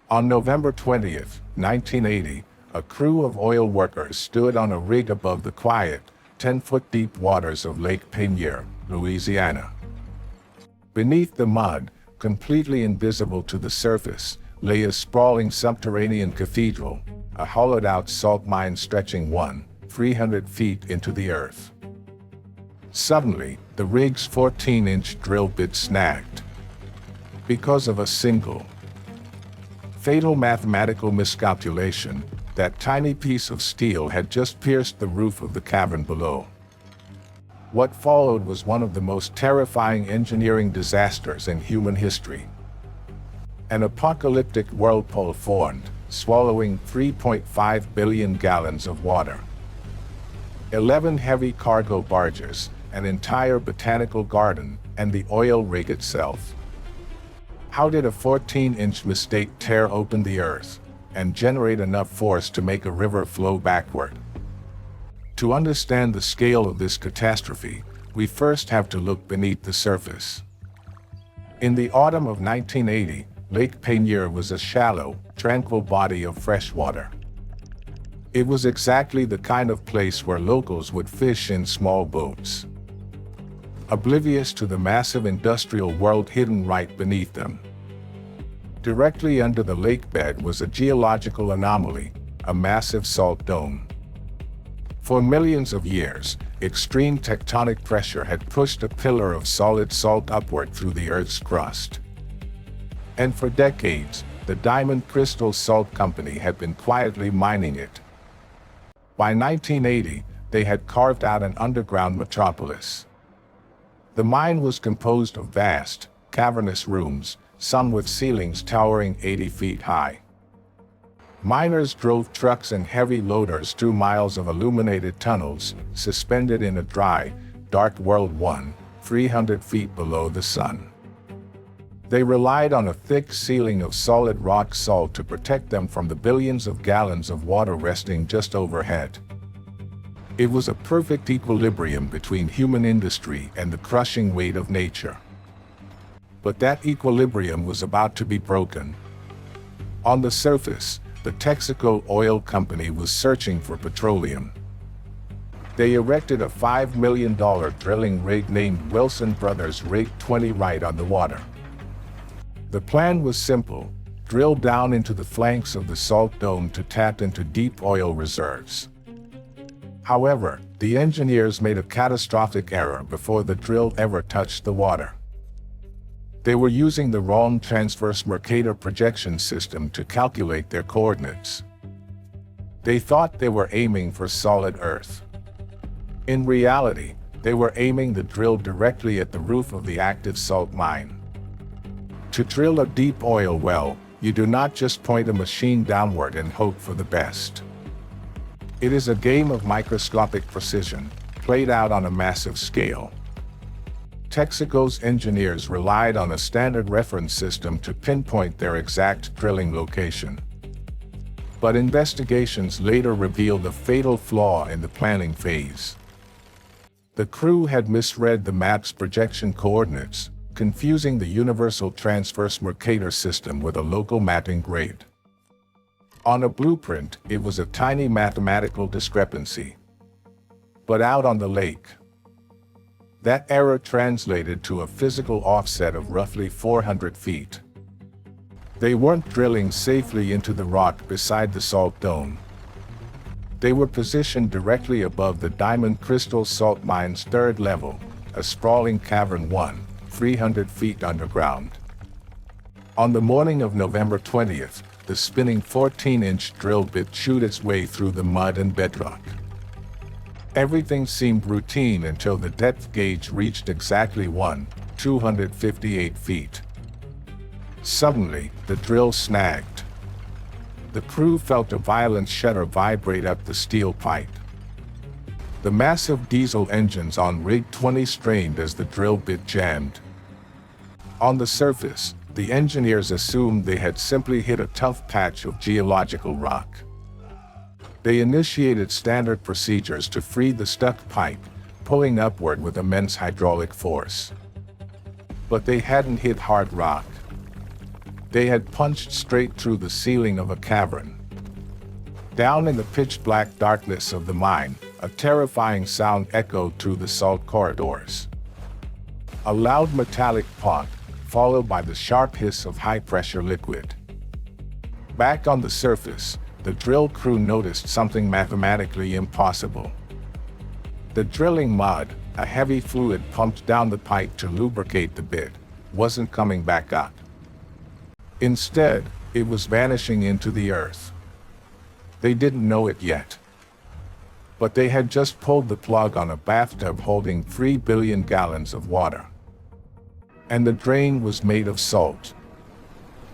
On November 20th, 1980, a crew of oil workers stood on a rig above the quiet, 10-foot deep waters of Lake Peigneur, Louisiana. Beneath the mud, completely invisible to the surface, lay a sprawling subterranean cathedral, a hollowed-out salt mine stretching 300 feet into the earth. Suddenly, the rig's 14-inch drill bit snagged. Because of a single, fatal mathematical miscalculation, that tiny piece of steel had just pierced the roof of the cavern below. What followed was one of the most terrifying engineering disasters in human history. An apocalyptic whirlpool formed, swallowing 3.5 billion gallons of water. 11 heavy cargo barges, an entire botanical garden, and the oil rig itself. How did a 14-inch mistake tear open the earth and generate enough force to make a river flow backward? To understand the scale of this catastrophe, we first have to look beneath the surface. In the autumn of 1980, Lake Peigneur was a shallow, tranquil body of fresh water. It was exactly the kind of place where locals would fish in small boats, oblivious to the massive industrial world hidden right beneath them. Directly under the lake bed was a geological anomaly, a massive salt dome. For millions of years, extreme tectonic pressure had pushed a pillar of solid salt upward through the Earth's crust. And for decades, the Diamond Crystal Salt Company had been quietly mining it. By 1980, they had carved out an underground metropolis. The mine was composed of vast, cavernous rooms, some with ceilings towering 80 feet high. Miners drove trucks and heavy loaders through miles of illuminated tunnels, suspended in a dry, dark world 300 feet below the sun. They relied on a thick ceiling of solid rock salt to protect them from the billions of gallons of water resting just overhead. It was a perfect equilibrium between human industry and the crushing weight of nature. But that equilibrium was about to be broken. On the surface, the Texaco Oil Company was searching for petroleum. They erected a $5 million drilling rig named Wilson Brothers Rig 20 right on the water. The plan was simple: drill down into the flanks of the salt dome to tap into deep oil reserves. However, the engineers made a catastrophic error before the drill ever touched the water. They were using the wrong transverse Mercator projection system to calculate their coordinates. They thought they were aiming for solid Earth. In reality, they were aiming the drill directly at the roof of the active salt mine. To drill a deep oil well, you do not just point a machine downward and hope for the best. It is a game of microscopic precision, played out on a massive scale. Texaco's engineers relied on a standard reference system to pinpoint their exact drilling location. But investigations later revealed a fatal flaw in the planning phase. The crew had misread the map's projection coordinates, confusing the universal transverse Mercator system with a local mapping grade. On a blueprint, it was a tiny mathematical discrepancy. But out on the lake, that error translated to a physical offset of roughly 400 feet. They weren't drilling safely into the rock beside the salt dome. They were positioned directly above the Diamond Crystal Salt Mine's third level, a sprawling cavern 300 feet underground. On the morning of November 20th, the spinning 14-inch drill bit chewed its way through the mud and bedrock. Everything seemed routine until the depth gauge reached exactly 258 feet. Suddenly, the drill snagged. The crew felt a violent shudder vibrate up the steel pipe. The massive diesel engines on Rig 20 strained as the drill bit jammed. On the surface, the engineers assumed they had simply hit a tough patch of geological rock. They initiated standard procedures to free the stuck pipe, pulling upward with immense hydraulic force. But they hadn't hit hard rock. They had punched straight through the ceiling of a cavern. Down in the pitch-black darkness of the mine, a terrifying sound echoed through the salt corridors. A loud metallic pop, followed by the sharp hiss of high-pressure liquid. Back on the surface, the drill crew noticed something mathematically impossible. The drilling mud, a heavy fluid pumped down the pipe to lubricate the bit, wasn't coming back up. Instead, it was vanishing into the earth. They didn't know it yet. But they had just pulled the plug on a bathtub holding 3 billion gallons of water. And the drain was made of salt.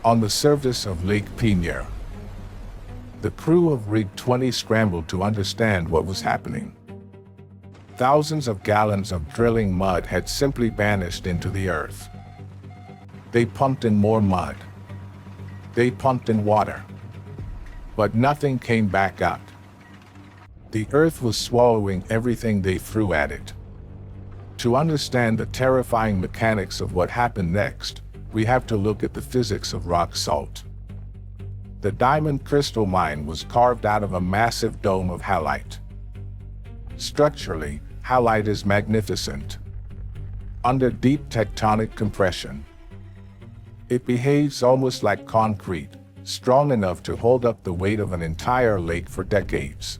On the surface of Lake Peigneur. The crew of Rig 20 scrambled to understand what was happening. Thousands of gallons of drilling mud had simply vanished into the earth. They pumped in more mud. They pumped in water. But nothing came back up. The earth was swallowing everything they threw at it. To understand the terrifying mechanics of what happened next, we have to look at the physics of rock salt. The diamond crystal mine was carved out of a massive dome of halite. Structurally, halite is magnificent. Under deep tectonic compression, it behaves almost like concrete, strong enough to hold up the weight of an entire lake for decades.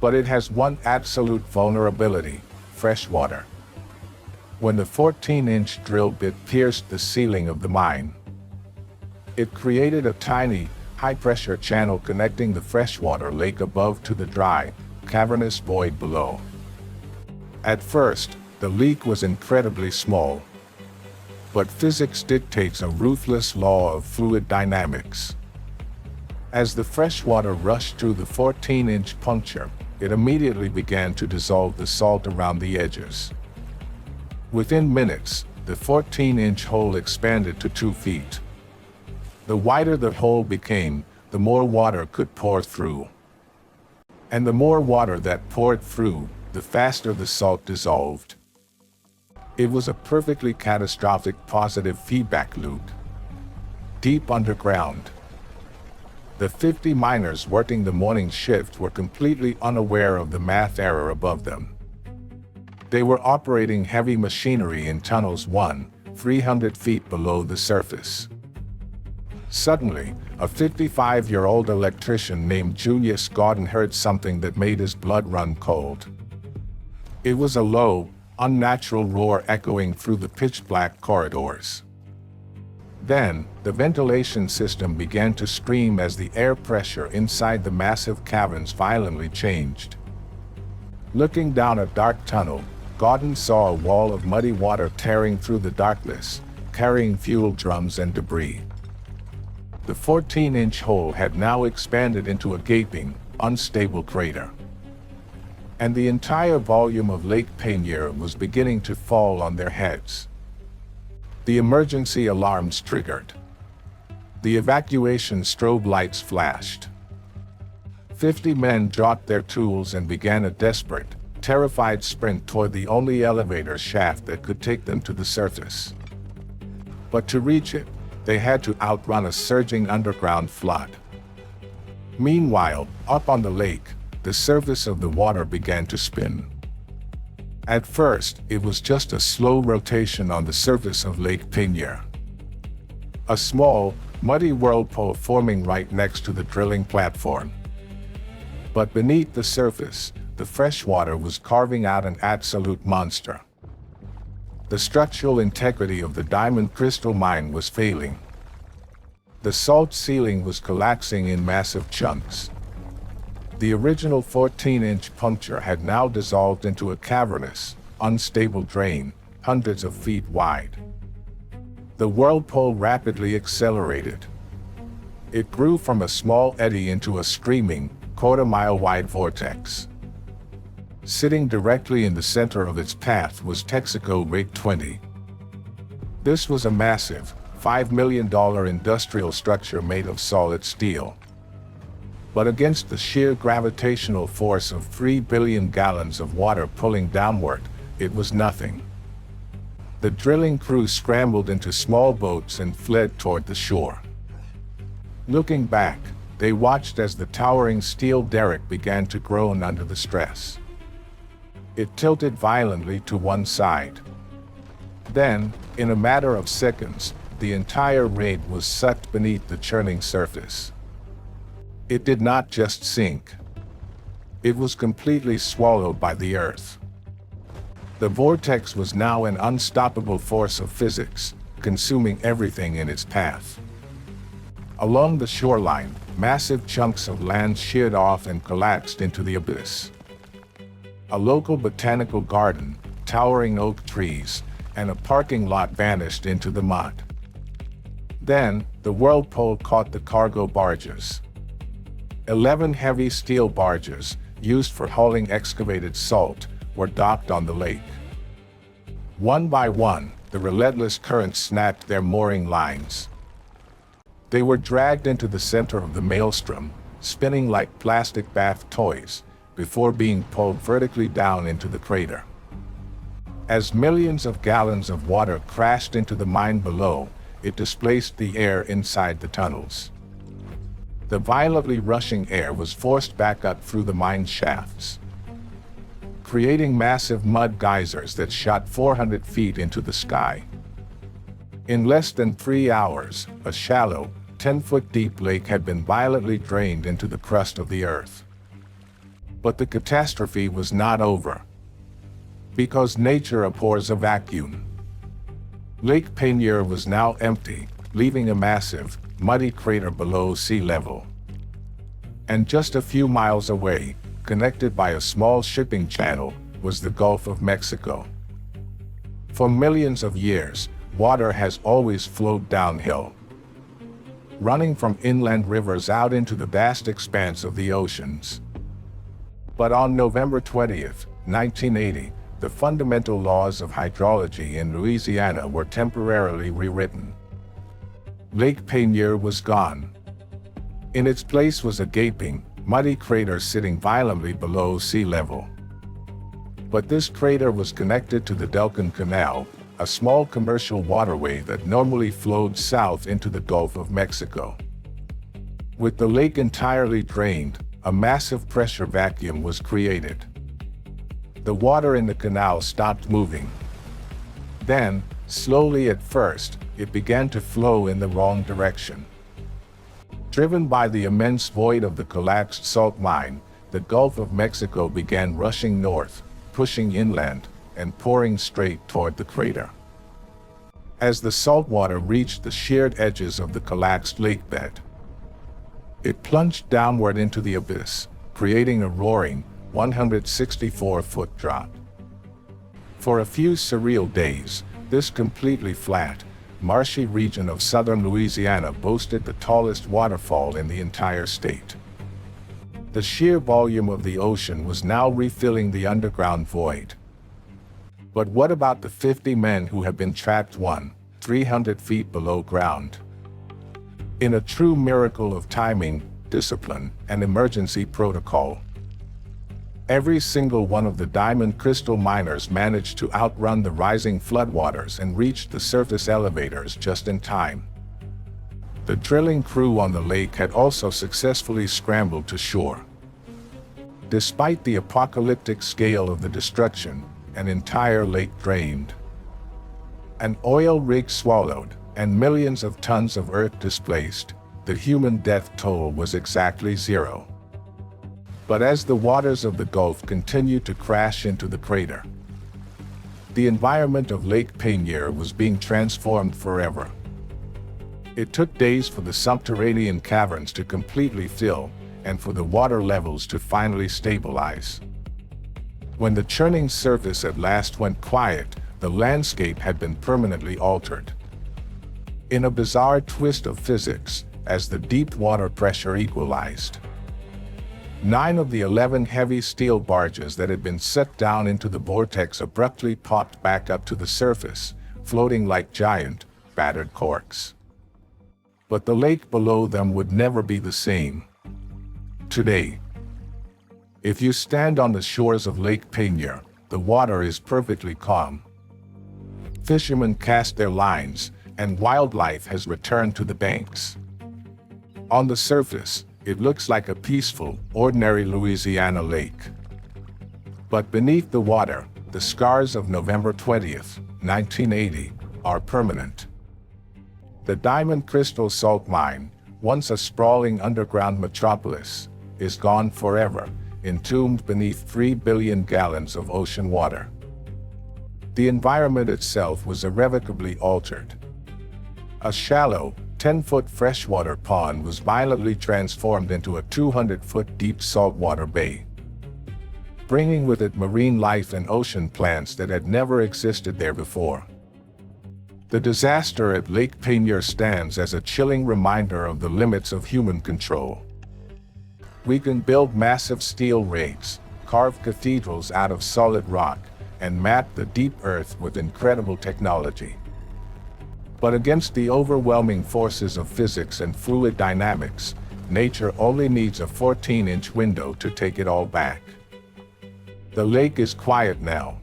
But it has one absolute vulnerability: freshwater. When the 14-inch drill bit pierced the ceiling of the mine, it created a tiny, high-pressure channel connecting the freshwater lake above to the dry, cavernous void below. At first, the leak was incredibly small. But physics dictates a ruthless law of fluid dynamics. As the freshwater rushed through the 14-inch puncture, it immediately began to dissolve the salt around the edges. Within minutes, the 14-inch hole expanded to 2 feet. The wider the hole became, the more water could pour through. And the more water that poured through, the faster the salt dissolved. It was a perfectly catastrophic positive feedback loop. Deep underground, the 50 miners working the morning shift were completely unaware of the math error above them. They were operating heavy machinery in tunnels 300 feet below the surface. Suddenly, a 55-year-old electrician named Julius Gordon heard something that made his blood run cold. It was a low, unnatural roar echoing through the pitch-black corridors. Then, the ventilation system began to scream as the air pressure inside the massive caverns violently changed. Looking down a dark tunnel, Gordon saw a wall of muddy water tearing through the darkness, carrying fuel drums and debris. The 14-inch hole had now expanded into a gaping, unstable crater. And the entire volume of Lake Peigneur was beginning to fall on their heads. The emergency alarms triggered. The evacuation strobe lights flashed. 50 men dropped their tools and began a desperate, terrified sprint toward the only elevator shaft that could take them to the surface. But to reach it, they had to outrun a surging underground flood. Meanwhile, up on the lake, the surface of the water began to spin. At first, it was just a slow rotation on the surface of Lake Peigneur. A small, muddy whirlpool forming right next to the drilling platform. But beneath the surface, the freshwater was carving out an absolute monster. The structural integrity of the diamond crystal mine was failing. The salt ceiling was collapsing in massive chunks. The original 14-inch puncture had now dissolved into a cavernous, unstable drain, hundreds of feet wide. The whirlpool rapidly accelerated. It grew from a small eddy into a streaming, quarter-mile-wide vortex. Sitting directly in the center of its path was Texaco Rig 20. This was a massive, $5 million industrial structure made of solid steel. But against the sheer gravitational force of 3 billion gallons of water pulling downward, it was nothing. The drilling crew scrambled into small boats and fled toward the shore. Looking back, they watched as the towering steel derrick began to groan under the stress. It tilted violently to one side. Then, in a matter of seconds, the entire raid was sucked beneath the churning surface. It did not just sink. It was completely swallowed by the earth. The vortex was now an unstoppable force of physics, consuming everything in its path. Along the shoreline, massive chunks of land sheared off and collapsed into the abyss. A local botanical garden, towering oak trees, and a parking lot vanished into the mud. Then, the whirlpool caught the cargo barges. 11 heavy steel barges, used for hauling excavated salt, were docked on the lake. One by one, the relentless current snapped their mooring lines. They were dragged into the center of the maelstrom, spinning like plastic bath toys, before being pulled vertically down into the crater. As millions of gallons of water crashed into the mine below, it displaced the air inside the tunnels. The violently rushing air was forced back up through the mine shafts, creating massive mud geysers that shot 400 feet into the sky. In less than 3 hours, a shallow, 10-foot-deep lake had been violently drained into the crust of the earth. But the catastrophe was not over, because nature abhors a vacuum. Lake Peigneur was now empty, leaving a massive, muddy crater below sea level. And just a few miles away, connected by a small shipping channel, was the Gulf of Mexico. For millions of years, water has always flowed downhill, running from inland rivers out into the vast expanse of the oceans. But on November 20th, 1980, the fundamental laws of hydrology in Louisiana were temporarily rewritten. Lake Peigneur was gone. In its place was a gaping, muddy crater sitting violently below sea level. But this crater was connected to the Delcambre Canal, a small commercial waterway that normally flowed south into the Gulf of Mexico. With the lake entirely drained, a massive pressure vacuum was created. The water in the canal stopped moving. Then, slowly at first, it began to flow in the wrong direction. Driven by the immense void of the collapsed salt mine, the Gulf of Mexico began rushing north, pushing inland, and pouring straight toward the crater. As the salt water reached the sheared edges of the collapsed lake bed, it plunged downward into the abyss, creating a roaring, 164-foot drop. For a few surreal days, this completely flat, marshy region of southern Louisiana boasted the tallest waterfall in the entire state. The sheer volume of the ocean was now refilling the underground void. But what about the 50 men who had been trapped 300 feet below ground? In a true miracle of timing, discipline, and emergency protocol, every single one of the diamond crystal miners managed to outrun the rising floodwaters and reached the surface elevators just in time. The drilling crew on the lake had also successfully scrambled to shore. Despite the apocalyptic scale of the destruction, an entire lake drained, an oil rig swallowed, and millions of tons of earth displaced, the human death toll was exactly 0. But as the waters of the Gulf continued to crash into the crater, the environment of Lake Peigneur was being transformed forever. It took days for the subterranean caverns to completely fill, and for the water levels to finally stabilize. When the churning surface at last went quiet, the landscape had been permanently altered. In a bizarre twist of physics, as the deep water pressure equalized, 9 of the 11 heavy steel barges that had been set down into the vortex abruptly popped back up to the surface, floating like giant, battered corks. But the lake below them would never be the same. Today, if you stand on the shores of Lake Peigneur, the water is perfectly calm. Fishermen cast their lines, and wildlife has returned to the banks. On the surface, it looks like a peaceful, ordinary Louisiana lake. But beneath the water, the scars of November 20th, 1980, are permanent. The Diamond Crystal Salt Mine, once a sprawling underground metropolis, is gone forever, entombed beneath 3 billion gallons of ocean water. The environment itself was irrevocably altered. A shallow, 10-foot freshwater pond was violently transformed into a 200-foot deep saltwater bay, bringing with it marine life and ocean plants that had never existed there before. The disaster at Lake Peigneur stands as a chilling reminder of the limits of human control. We can build massive steel rigs, carve cathedrals out of solid rock, and map the deep earth with incredible technology. But against the overwhelming forces of physics and fluid dynamics, nature only needs a 14-inch window to take it all back. The lake is quiet now.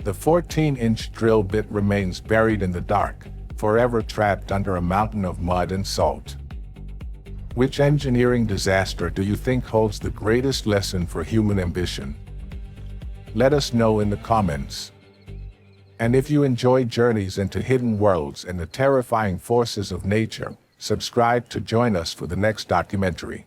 The 14-inch drill bit remains buried in the dark, forever trapped under a mountain of mud and salt. Which engineering disaster do you think holds the greatest lesson for human ambition? Let us know in the comments. And if you enjoy journeys into hidden worlds and the terrifying forces of nature, subscribe to join us for the next documentary.